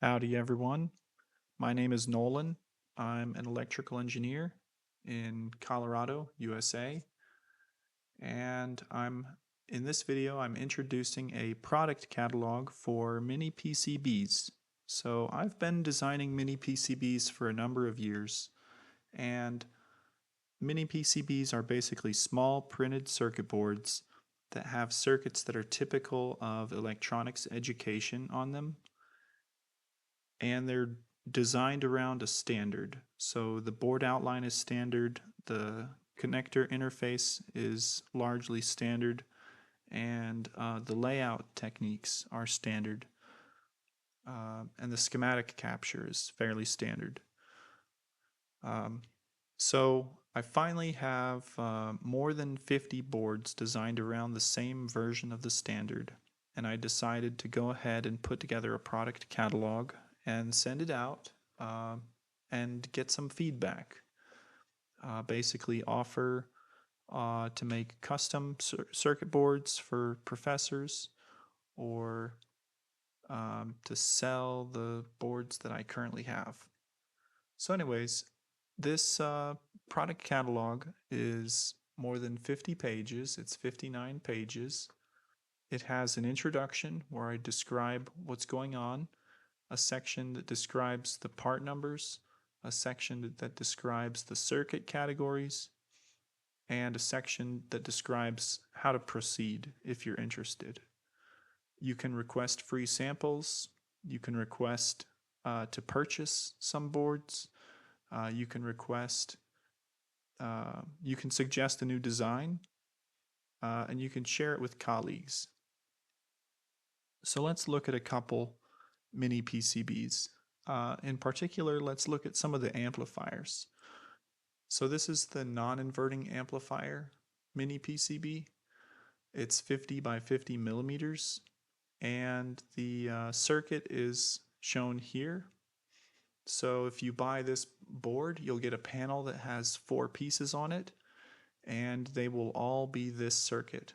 Howdy, everyone. My name is Nolan. I'm an electrical engineer in Colorado, USA, and in this video I'm introducing a product catalog for mini PCBs. So I've been designing mini PCBs for a number of years, and mini PCBs are basically small printed circuit boards that have circuits that are typical of electronics education on them, and they're designed around a standard. So the board outline is standard, the connector interface is largely standard, and the layout techniques are standard, and the schematic capture is fairly standard. So I finally have more than 50 boards designed around the same version of the standard, and I decided to go ahead and put together a product catalog and send it out and get some feedback. Basically offer to make custom circuit boards for professors, or to sell the boards that I currently have. So anyways, this product catalog is more than 50 pages. It's 59 pages. It has an introduction where I describe what's going on, a section that describes the part numbers, a section that describes the circuit categories, and a section that describes how to proceed if you're interested. You can request free samples. You can request to purchase some boards. You can request, you can suggest a new design, and you can share it with colleagues. So let's look at a couple mini PCBs. In particular, let's look at some of the amplifiers. So this is the non-inverting amplifier mini PCB. It's 50 by 50 millimeters, and the circuit is shown here. So if you buy this board, you'll get a panel that has 4 pieces on it, and they will all be this circuit.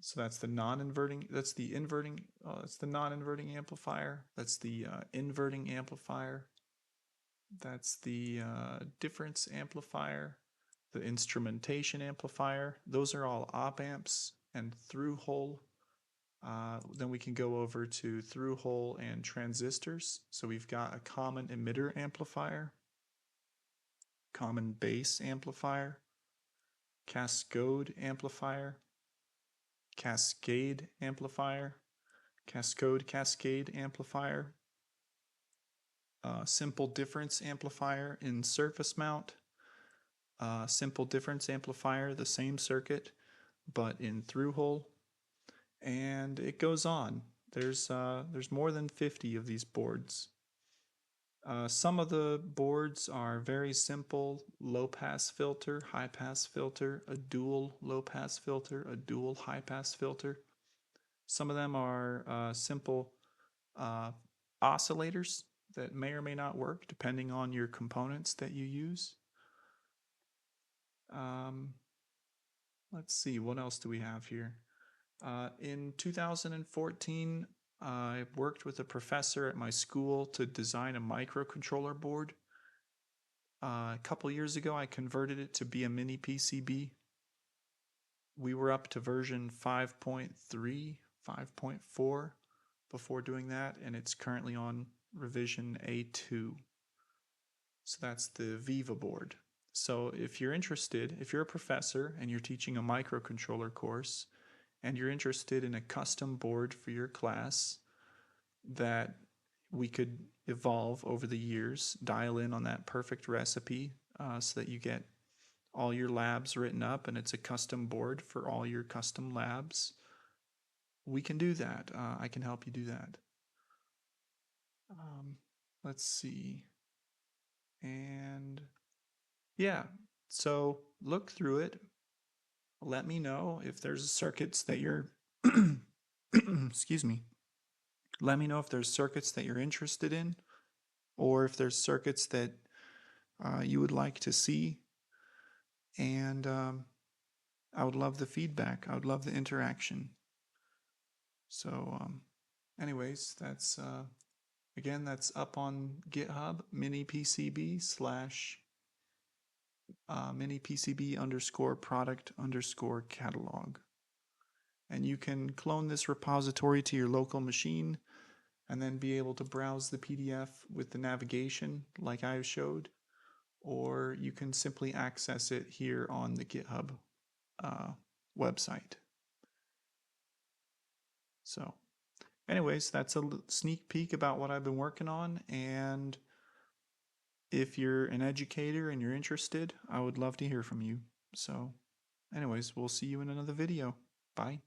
So that's the non-inverting, that's the inverting, that's the non-inverting amplifier, that's the inverting amplifier, that's the difference amplifier, the instrumentation amplifier. Those are all op amps and through hole. Then we can go over to through hole and transistors. So we've got a common emitter amplifier, common base amplifier, cascode amplifier, cascade amplifier, cascade amplifier, simple difference amplifier in surface mount, simple difference amplifier, the same circuit, but in through hole, and it goes on. There's more than 50 of these boards. Some of the boards are very simple: low pass filter, high pass filter, a dual low pass filter, a dual high pass filter. Some of them are simple uh, oscillators that may or may not work depending on your components that you use. Um, let's see, what else do we have here? In 2014, I worked with a professor at my school to design a microcontroller board. A couple years ago, I converted it to be a mini PCB. We were up to version 5.3, 5.4 before doing that, and it's currently on revision A2. So that's the Viva board. So if you're interested, if you're a professor and you're teaching a microcontroller course, and you're interested in a custom board for your class that we could evolve over the years, dial in on that perfect recipe so that you get all your labs written up and it's a custom board for all your custom labs, we can do that. I can help you do that. Let's see. And yeah, so look through it. Let me know if there's circuits that you're, excuse me. Let me know if there's circuits that you're interested in, or if there's circuits that you would like to see. And I would love the feedback. I would love the interaction. So anyways, that's again, that's up on GitHub, miniPCB slash miniPCB underscore product underscore catalog. And you can clone this repository to your local machine and then be able to browse the PDF with the navigation like I showed, or you can simply access it here on the GitHub website. So anyways, that's a sneak peek about what I've been working on, and if you're an educator and you're interested, I would love to hear from you. So anyways, we'll see you in another video. Bye.